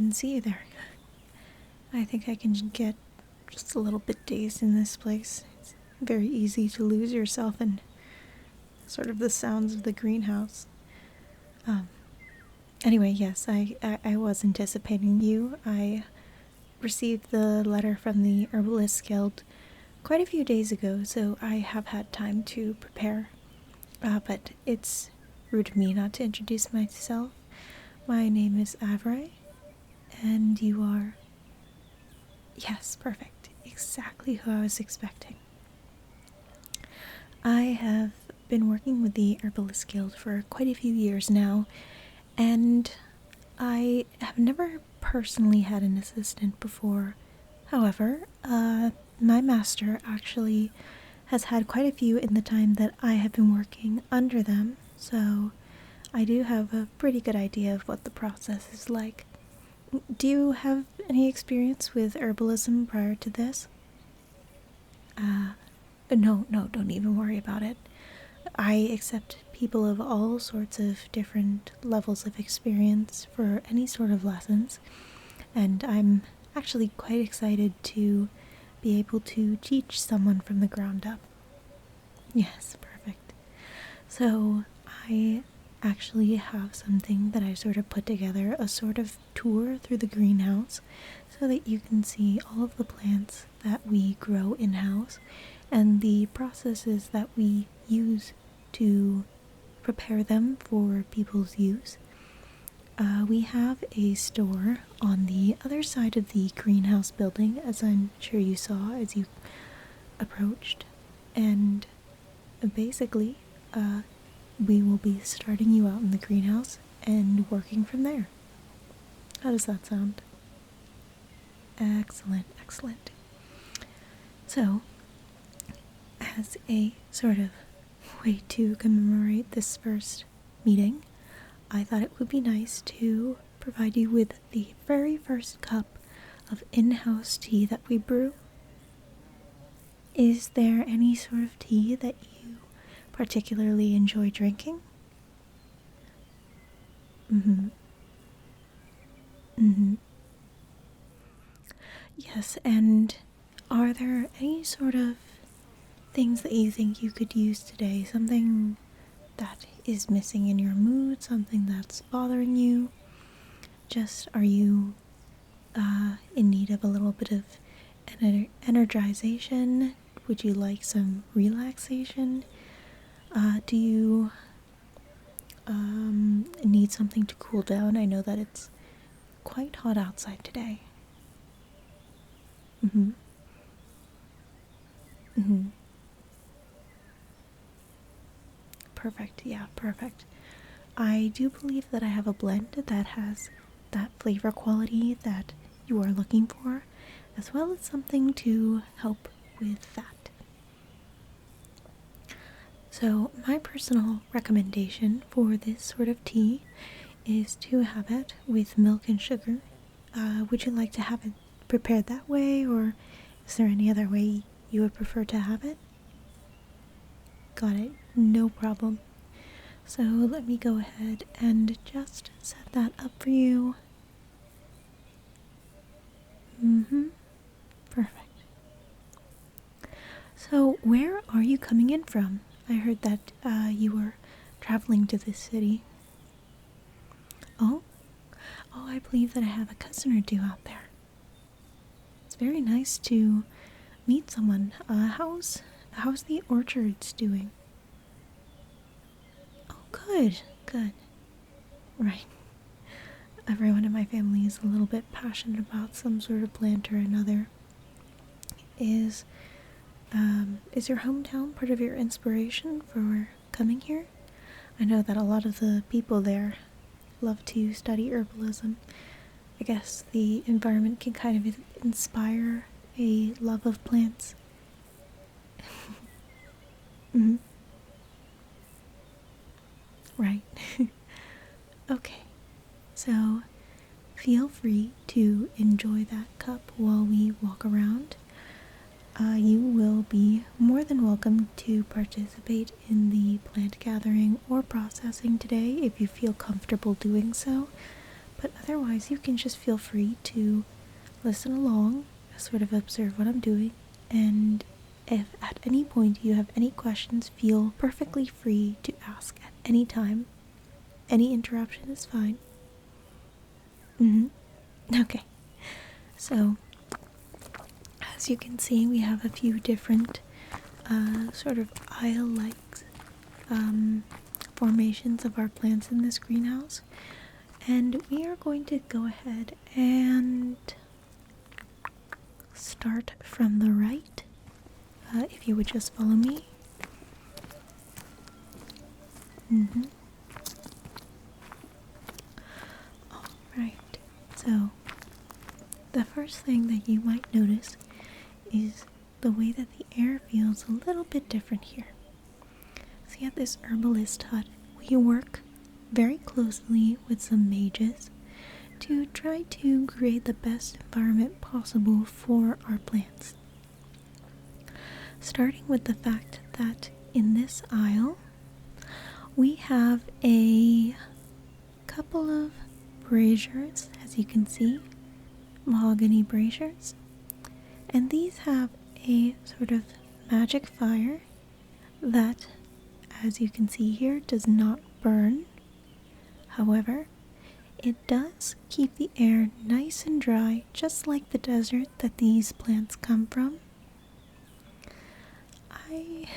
can see you there. I think I can get just a little bit dazed in this place. It's very easy to lose yourself in sort of the sounds of the greenhouse. Anyway, yes, I was anticipating you. I received the letter from the Herbalist Guild quite a few days ago, so I have had time to prepare. But it's rude of me not to introduce myself. My name is Avray, and you are... Yes, perfect. Exactly who I was expecting. I have been working with the Herbalist Guild for quite a few years now, and I have never personally had an assistant before. However, my master actually has had quite a few in the time that I have been working under them, so I do have a pretty good idea of what the process is like. Do you have any experience with herbalism prior to this? No, don't even worry about it. I accept people of all sorts of different levels of experience for any sort of lessons, and I'm actually quite excited to be able to teach someone from the ground up. Yes, perfect. So, I actually have something that I sort of put together, a sort of tour through the greenhouse, so that you can see all of the plants that we grow in-house and the processes that we use to prepare them for people's use. We have a store on the other side of the greenhouse building, as I'm sure you saw as you approached, and basically, we will be starting you out in the greenhouse and working from there. How does that sound? Excellent, excellent. So, as a sort of way to commemorate this first meeting, I thought it would be nice to provide you with the very first cup of in-house tea that we brew. Is there any sort of tea that you particularly enjoy drinking? Yes, and are there any sort of things that you think you could use today? Something that is missing in your mood, something that's bothering you? Just, are you in need of a little bit of energization? Would you like some relaxation? Do you need something to cool down? I know that it's quite hot outside today. Perfect, yeah, perfect. I do believe that I have a blend that has that flavor quality that you are looking for, as well as something to help with that. So, my personal recommendation for this sort of tea is to have it with milk and sugar. Would you like to have it prepared that way, or is there any other way you would prefer to have it? Got it, no problem. So let me go ahead and just set that up for you. Perfect. So where are you coming in from? I heard that you were traveling to this city. Oh, I believe that I have a cousin or two out there. It's very nice to meet someone. How's the orchards doing? Oh, good. Right. Everyone in my family is a little bit passionate about some sort of plant or another. Is your hometown part of your inspiration for coming here? I know that a lot of the people there love to study herbalism. I guess the environment can kind of inspire a love of plants. Right. Okay. So, feel free to enjoy that cup while we walk around. You will be more than welcome to participate in the plant gathering or processing today if you feel comfortable doing so. But otherwise, you can just feel free to listen along, sort of observe what I'm doing, and if at any point you have any questions, feel perfectly free to ask at any time. Any interruption is fine. Okay. So, as you can see, we have a few different sort of aisle-like formations of our plants in this greenhouse. And we are going to go ahead and start from the right. If you would just follow me. Alright, so the first thing that you might notice is the way that the air feels a little bit different here. See, at this herbalist hut, we work very closely with some mages to try to create the best environment possible for our plants. Starting with the fact that in this aisle, we have a couple of braziers, as you can see, Mahogany Bracers, and these have a sort of magic fire that, as you can see here, does not burn. However, it does keep the air nice and dry, just like the desert that these plants come from. I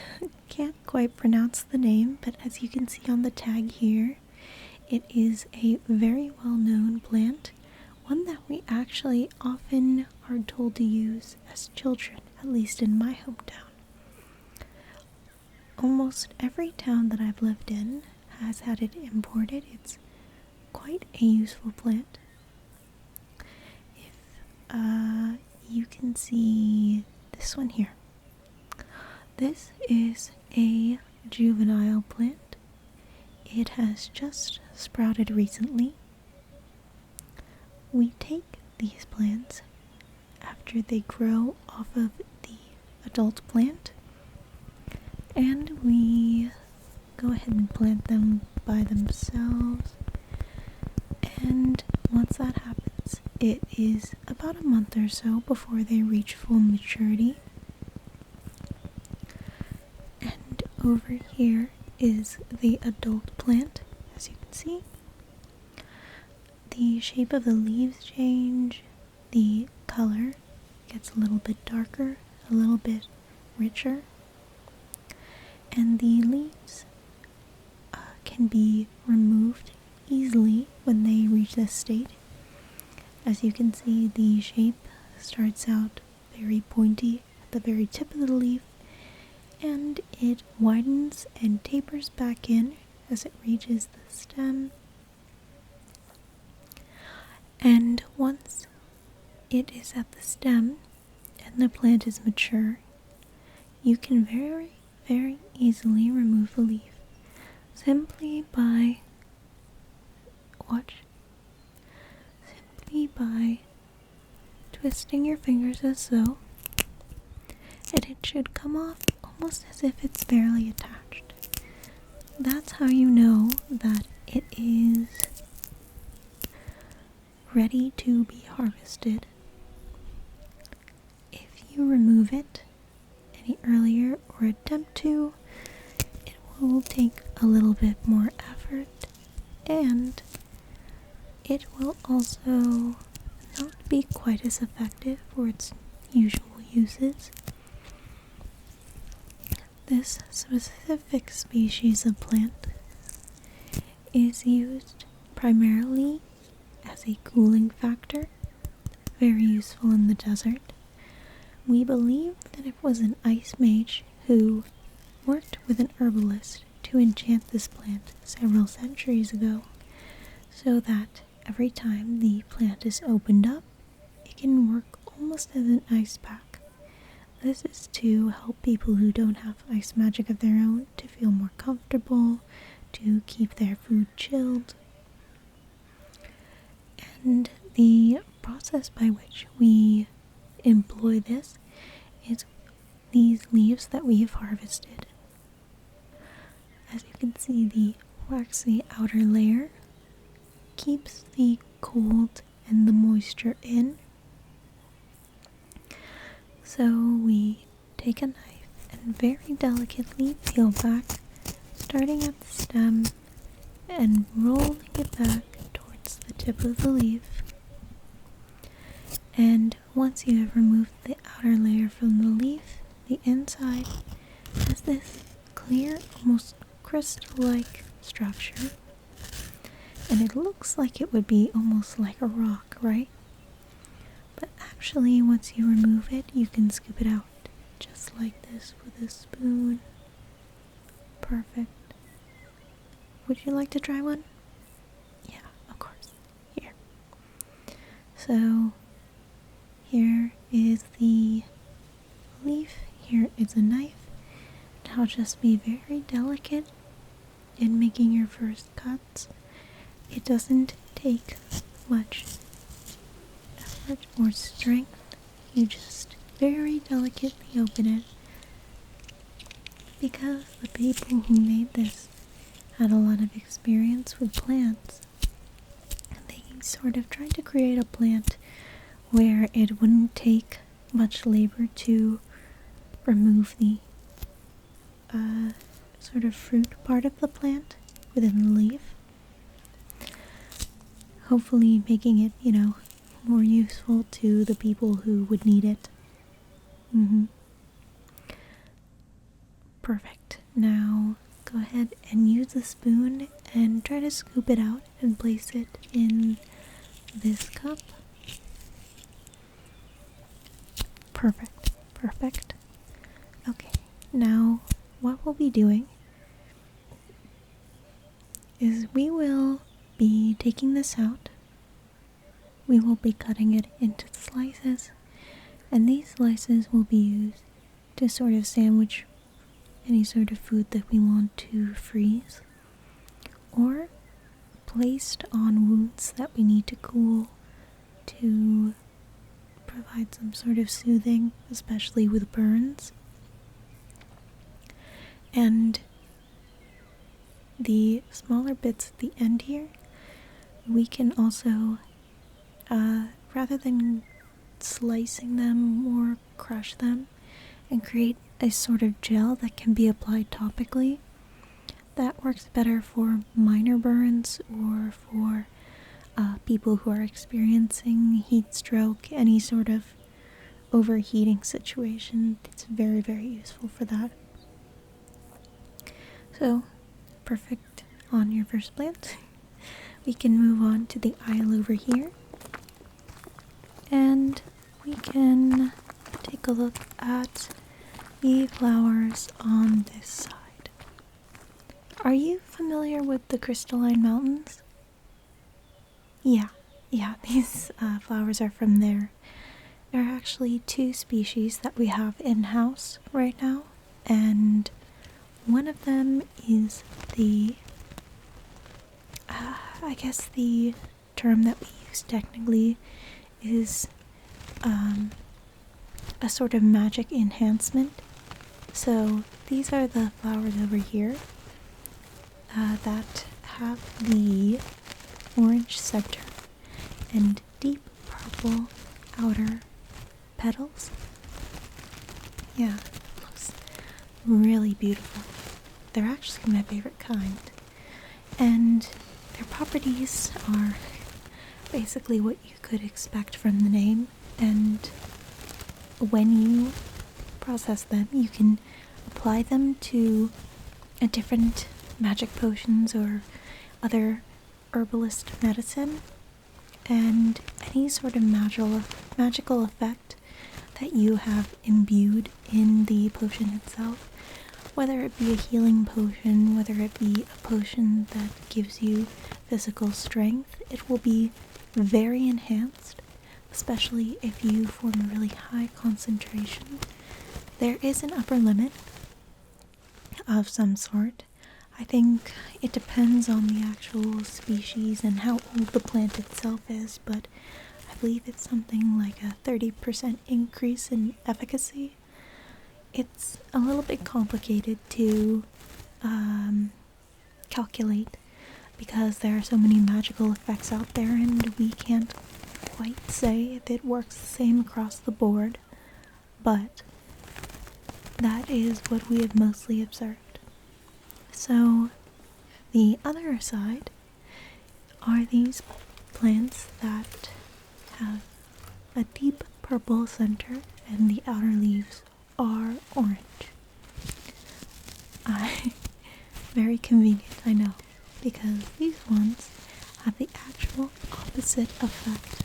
can't quite pronounce the name, but as you can see on the tag here, it is a very well-known plant, one that we actually often are told to use as children, at least in my hometown. Almost every town that I've lived in has had it imported. It's quite a useful plant. If you can see this one here. This is a juvenile plant. It has just sprouted recently. We take these plants after they grow off of the adult plant, and we go ahead and plant them by themselves. And once that happens, it is about a month or so before they reach full maturity. And over here is the adult plant, as you can see. The shape of the leaves change, the color gets a little bit darker, a little bit richer, and the leaves can be removed easily when they reach this state. As you can see, the shape starts out very pointy at the very tip of the leaf, and it widens and tapers back in as it reaches the stem. And once it is at the stem and the plant is mature, you can very, very easily remove the leaf simply by twisting your fingers as so, and it should come off almost as if it's barely attached. That's how you know that it is ready to be harvested. If you remove it any earlier or attempt to, it will take a little bit more effort, and it will also not be quite as effective for its usual uses. This specific species of plant is used primarily as a cooling factor, very useful in the desert. We believe that it was an ice mage who worked with an herbalist to enchant this plant several centuries ago, so that every time the plant is opened up, it can work almost as an ice pack. This is to help people who don't have ice magic of their own to feel more comfortable, to keep their food chilled. And the process by which we employ this is these leaves that we have harvested. As you can see, the waxy outer layer keeps the cold and the moisture in. So we take a knife and very delicately peel back, starting at the stem and rolling it back towards the tip of the leaf. And once you have removed the outer layer from the leaf, the inside has this clear, almost crystal-like structure. And it looks like it would be almost like a rock, right? But actually, once you remove it, you can scoop it out just like this with a spoon. Perfect. Would you like to try one? Yeah, of course. Here. So, here is the leaf. Here is a knife. Now just be very delicate in making your first cuts. It doesn't take much effort or strength. You just very delicately open it, because the people who made this had a lot of experience with plants. And they sort of tried to create a plant where it wouldn't take much labor to remove the sort of fruit part of the plant within the leaf. Hopefully making it, more useful to the people who would need it. Perfect. Now go ahead and use the spoon and try to scoop it out and place it in this cup. Perfect. Perfect. Okay, now what we'll be doing is we will be taking this out. We will be cutting it into slices, and these slices will be used to sort of sandwich any sort of food that we want to freeze, or placed on wounds that we need to cool to provide some sort of soothing, especially with burns. And the smaller bits at the end here, we can also, rather than slicing them or crush them, and create a sort of gel that can be applied topically. That works better for minor burns or for people who are experiencing heat stroke, any sort of overheating situation. It's very, very useful for that. So, perfect on your first plant. We can move on to the aisle over here, and we can take a look at the flowers on this side. Are you familiar with the crystalline mountains? Yeah, these flowers are from there. There are actually 2 species that we have in-house right now, and one of them is the, I guess the term that we use technically is a sort of magic enhancement. So these are the flowers over here that have the orange center and deep purple outer petals. Yeah, looks really beautiful. They're actually my favorite kind. And their properties are basically what you could expect from the name, and when you process them, you can apply them to different magic potions or other herbalist medicine, and any sort of magical effect that you have imbued in the potion itself, whether it be a healing potion, whether it be a potion that gives you physical strength, it will be very enhanced, especially if you form a really high concentration. There is an upper limit of some sort. I think it depends on the actual species and how old the plant itself is, but I believe it's something like a 30% increase in efficacy. It's a little bit complicated to calculate, because there are so many magical effects out there, and we can't quite say if it works the same across the board, but that is what we have mostly observed. So the other side are these plants that have a deep purple center and the outer leaves are orange. Very convenient, I know, because these ones have the actual opposite effect.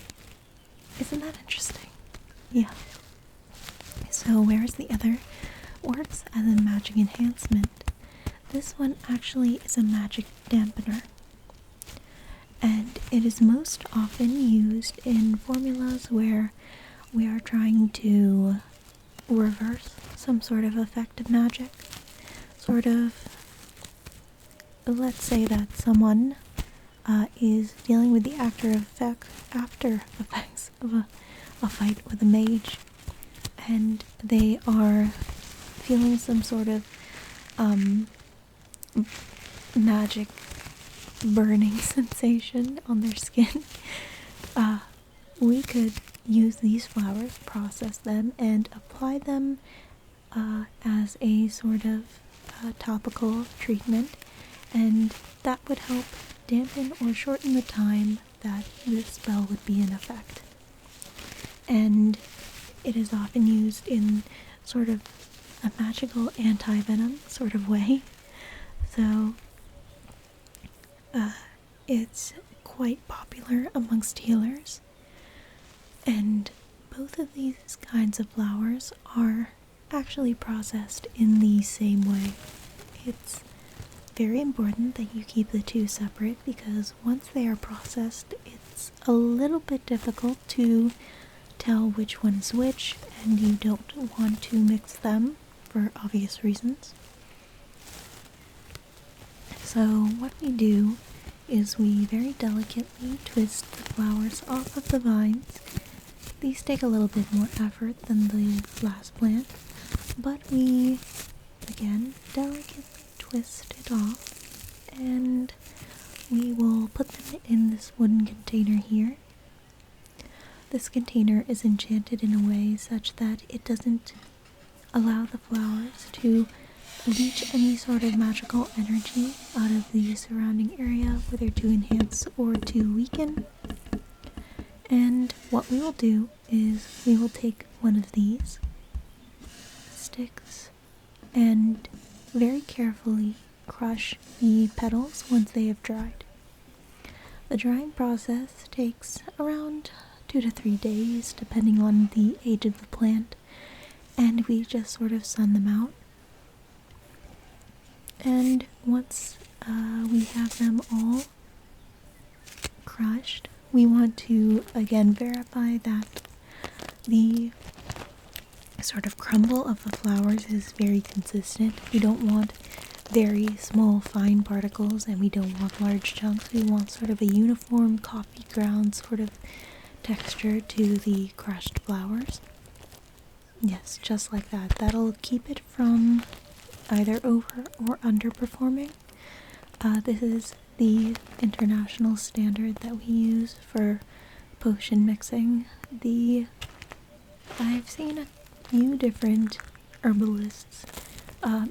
Isn't that interesting? Yeah. So whereas the other works as a magic enhancement, this one actually is a magic dampener. And it is most often used in formulas where we are trying to reverse some sort of effect of magic. Sort of, let's say that someone is dealing with the after effects of a fight with a mage, and they are feeling some sort of magic burning sensation on their skin. We could use these flowers, process them, and apply them as a sort of topical treatment, and that would help dampen or shorten the time that this spell would be in effect. And it is often used in sort of a magical anti-venom sort of way. So it's quite popular amongst healers. And both of these kinds of flowers are actually processed in the same way. It's very important that you keep the two separate, because once they are processed, it's a little bit difficult to tell which one is which, and you don't want to mix them for obvious reasons. So what we do is we very delicately twist the flowers off of the vines. These take a little bit more effort than the last plant, but we, again, delicately twist it off, and we will put them in this wooden container here. This container is enchanted in a way such that it doesn't allow the flowers to leech any sort of magical energy out of the surrounding area, whether to enhance or to weaken. And what we will do is we will take one of these sticks and very carefully crush the petals once they have dried. The drying process takes around 2 to 3 days, depending on the age of the plant, and we just sort of sun them out. And once we have them all crushed, we want to again verify that the sort of crumble of the flowers is very consistent. We don't want very small fine particles, and we don't want large chunks. We want sort of a uniform coffee ground sort of texture to the crushed flowers. Yes, just like that. That'll keep it from either over or underperforming. This is the international standard that we use for potion mixing. I've seen a few different herbalists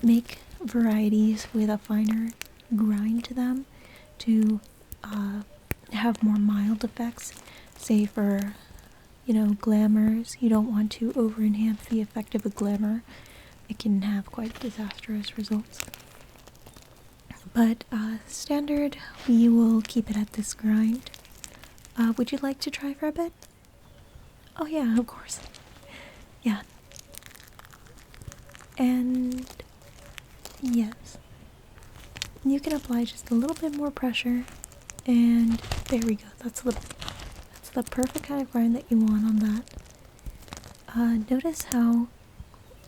make varieties with a finer grind to them to have more mild effects. Say for, glamours, you don't want to over-enhance the effect of a glamour. It can have quite disastrous results. But standard, we will keep it at this grind. Would you like to try for a bit? Oh yeah, of course. Yeah. And yes, you can apply just a little bit more pressure, and there we go. That's the perfect kind of grind that you want on that. Notice how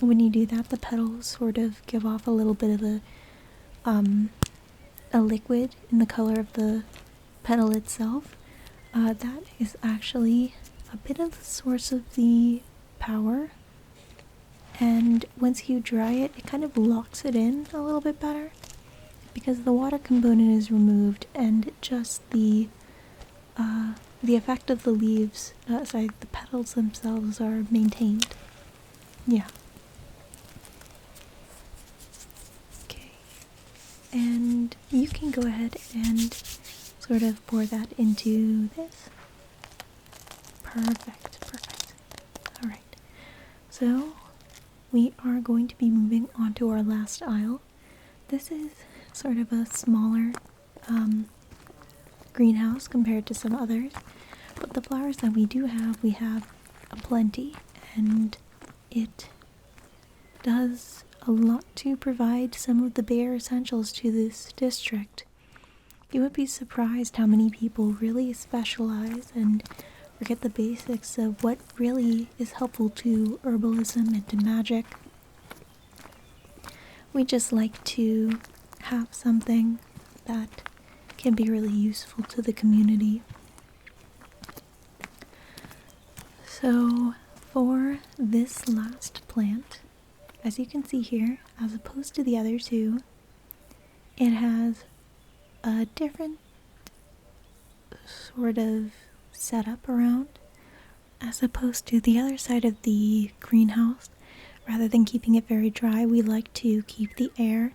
when you do that, the petals sort of give off a little bit of a liquid in the color of the petal itself. That is actually a bit of the source of the power, and once you dry it, it kind of locks it in a little bit better. because the water component is removed and just the effect of the leaves, the petals themselves are maintained. Yeah. Okay. And you can go ahead and sort of pour that into this. Perfect, perfect. Alright. So, we are going to be moving on to our last aisle. This is sort of a smaller greenhouse compared to some others, but the flowers that we have a plenty, and it does a lot to provide some of the bare essentials to this district. You would be surprised how many people really specialize and forget the basics of what really is helpful to herbalism and to magic. We just like to have something that can be really useful to the community. So for this last plant, as you can see here, as opposed to the other two, it has a different sort of setup around, as opposed to the other side of the greenhouse. Rather than keeping it very dry, we like to keep the air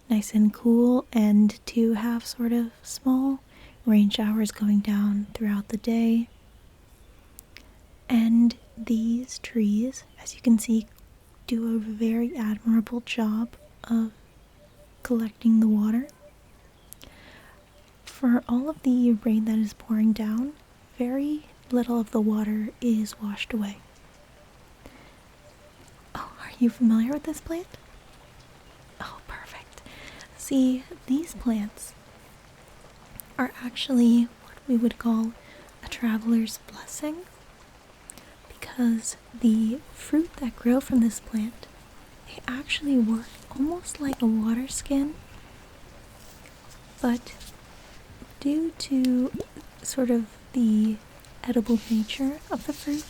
nice and cool and to have sort of small rain showers going down throughout the day. And these trees, as you can see, do a very admirable job of collecting the water. For all of the rain that is pouring down, very little of the water is washed away. Oh, are you familiar with this plant? Oh, perfect. See, these plants are actually what we would call a traveler's blessing, because the fruit that grow from this plant, they actually work almost like a water skin, but due to sort of the edible nature of the fruit,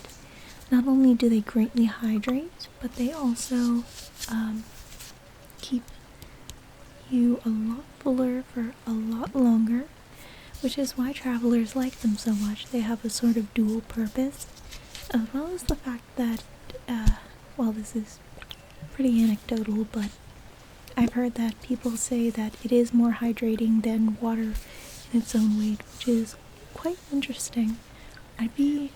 not only do they greatly hydrate, but they also keep you a lot fuller for a lot longer, which is why travelers like them so much. They have a sort of dual purpose, as well as the fact that, well, this is pretty anecdotal, but I've heard that people say that it is more hydrating than water in its own weight, which is quite interesting. I'd be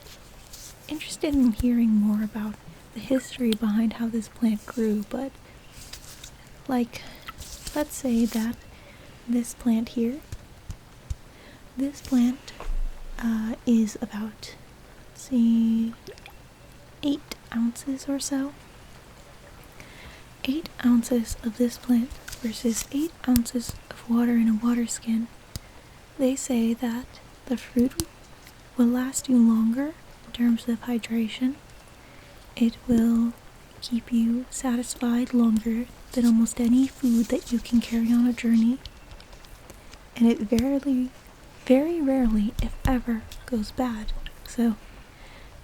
interested in hearing more about the history behind how this plant grew, but like, let's say that this plant here, this plant is about, let's see, 8 ounces or so. 8 ounces of this plant versus 8 ounces of water in a water skin. They say that the fruit will last you longer in terms of hydration. It will keep you satisfied longer than almost any food that you can carry on a journey. And it very rarely, if ever, goes bad. So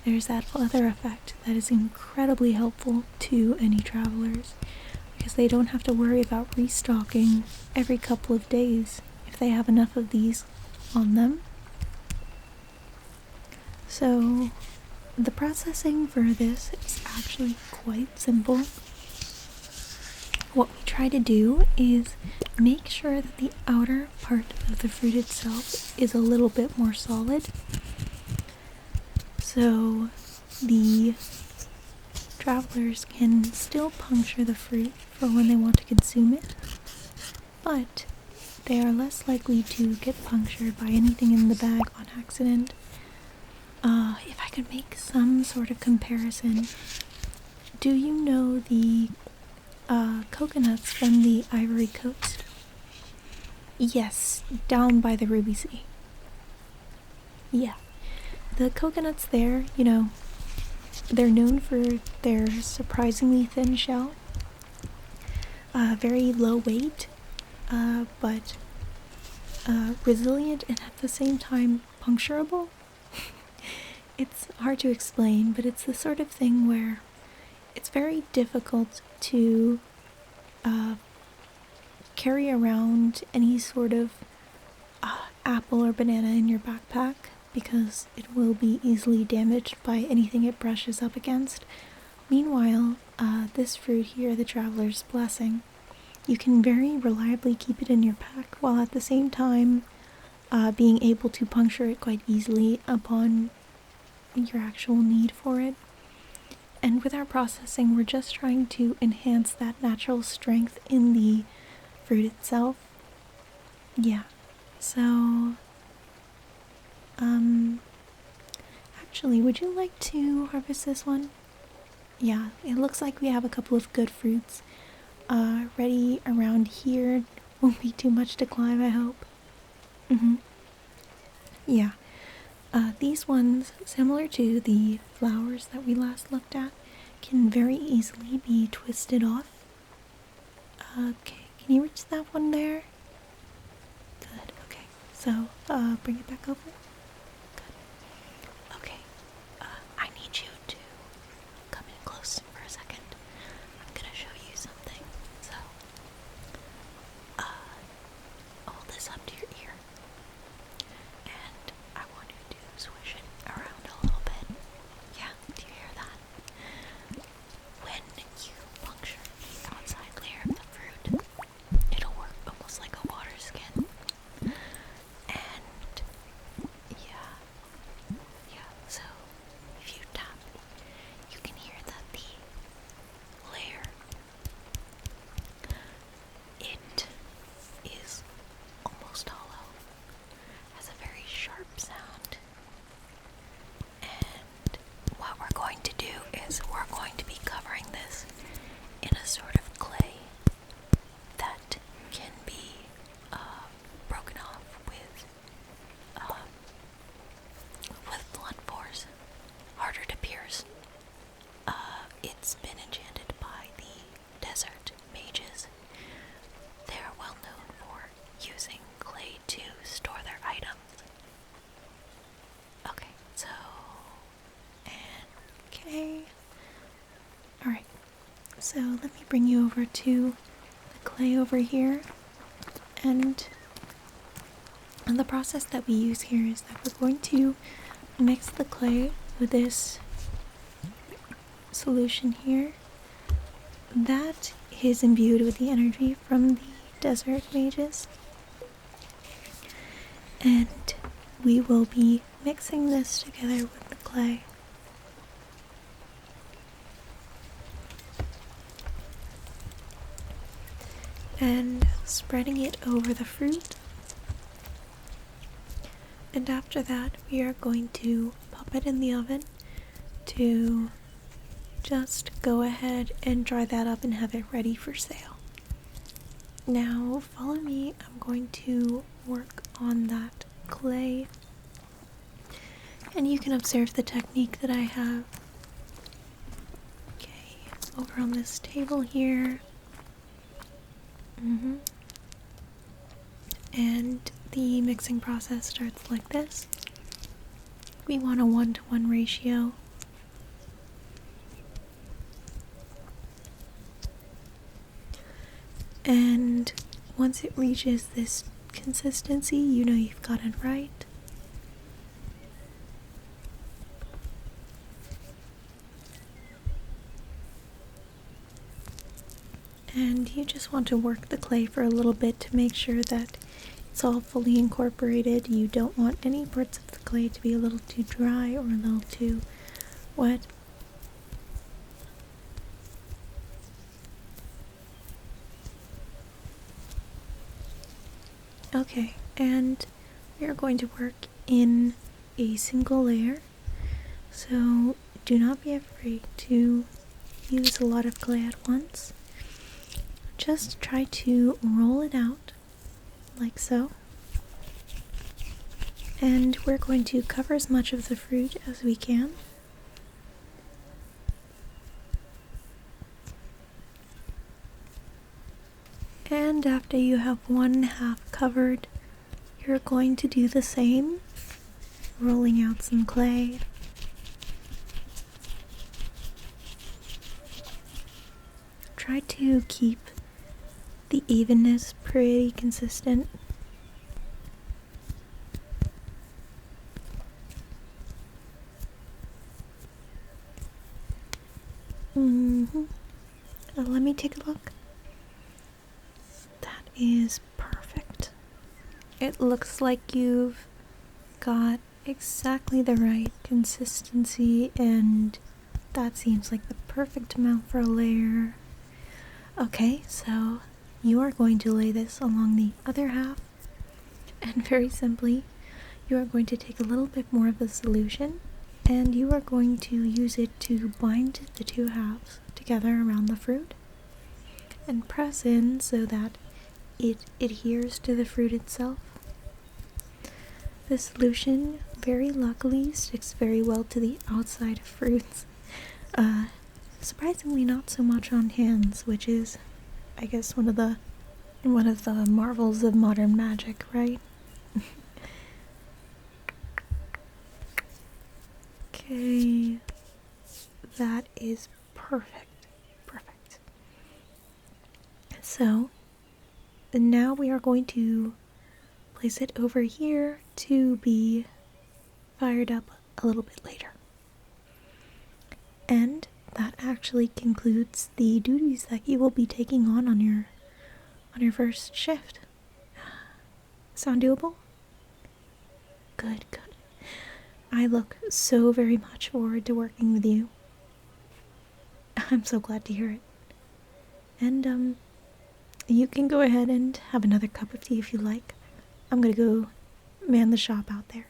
there's that other effect that is incredibly helpful to any travelers, because they don't have to worry about restocking every couple of days if they have enough of these on them. So the processing for this is actually quite simple. What we try to do is make sure that the outer part of the fruit itself is a little bit more solid, so the travelers can still puncture the fruit for when they want to consume it, but they are less likely to get punctured by anything in the bag on accident. If I could make some sort of comparison, do you know the coconuts from the Ivory Coast? Yes, down by the Ruby Sea. Yeah. The coconuts there, you know, they're known for their surprisingly thin shell. Very low weight, but resilient and at the same time puncturable. It's hard to explain, but it's the sort of thing where it's very difficult to carry around any sort of apple or banana in your backpack because it will be easily damaged by anything it brushes up against. Meanwhile, this fruit here, the Traveler's Blessing, you can very reliably keep it in your pack while at the same time being able to puncture it quite easily upon your actual need for it. And with our processing, we're just trying to enhance that natural strength in the fruit itself. Yeah, so actually, would you like to harvest this one? Yeah, it looks like we have a couple of good fruits ready around here. Won't be too much to climb, I hope. Yeah. These ones, similar to the flowers that we last looked at, can very easily be twisted off. Okay, can you reach that one there? Good, okay. So, bring it back over. Good. Okay, I need you to come in close for a second. I'm gonna show you something. So, hold this up to your ear. And I want you to swish it around a little bit. Yeah, do you hear that? When you puncture the outside layer of the fruit, it'll work almost like a water skin. And yeah, so if you tap, you can hear that the layer, it is almost hollow, has a very sharp sound. And what we're going to do is we're going to be covering this in a sort of clay that can be broken off with blunt force, harder to pierce. It's been enchanted by the desert mages. They are well known for using clay to store their items. Okay, so, and okay. Alright, so let me bring you over to the clay over here. And the process that we use here is that we're going to mix the clay with this solution here that is imbued with the energy from the desert mages. And we will be mixing this together with the clay. And spreading it over the fruit. And after that, we are going to pop it in the oven to just go ahead and dry that up and have it ready for sale. Now, follow me. I'm going to work on that clay. And you can observe the technique that I have. Okay, over on this table here. And the mixing process starts like this. We want a 1-to-1 ratio. And once it reaches this consistency, you know you've got it right. And you just want to work the clay for a little bit to make sure that it's all fully incorporated. You don't want any parts of the clay to be a little too dry or a little too wet. Okay, and we are going to work in a single layer, so do not be afraid to use a lot of clay at once. Just try to roll it out like so, and we're going to cover as much of the fruit as we can. And after you have 1/2 covered, you're going to do the same, rolling out some clay. Try to keep the evenness pretty consistent. Let me take a look. That is perfect. It looks like you've got exactly the right consistency, and that seems like the perfect amount for a layer. Okay, so you are going to lay this along the other half, and very simply, you are going to take a little bit more of the solution, and you are going to use it to bind the two halves together around the fruit and press in so that it adheres to the fruit itself. The solution, very luckily, sticks very well to the outside of fruits. Surprisingly not so much on hands, which is, I guess, one of the marvels of modern magic, right? Okay, that is perfect. Perfect. So, now we are going to place it over here to be fired up a little bit later. And that actually concludes the duties that you will be taking on your first shift. Sound doable? Good, good. I look so very much forward to working with you. I'm so glad to hear it. And, you can go ahead and have another cup of tea if you like. I'm gonna go man the shop out there.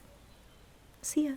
See ya.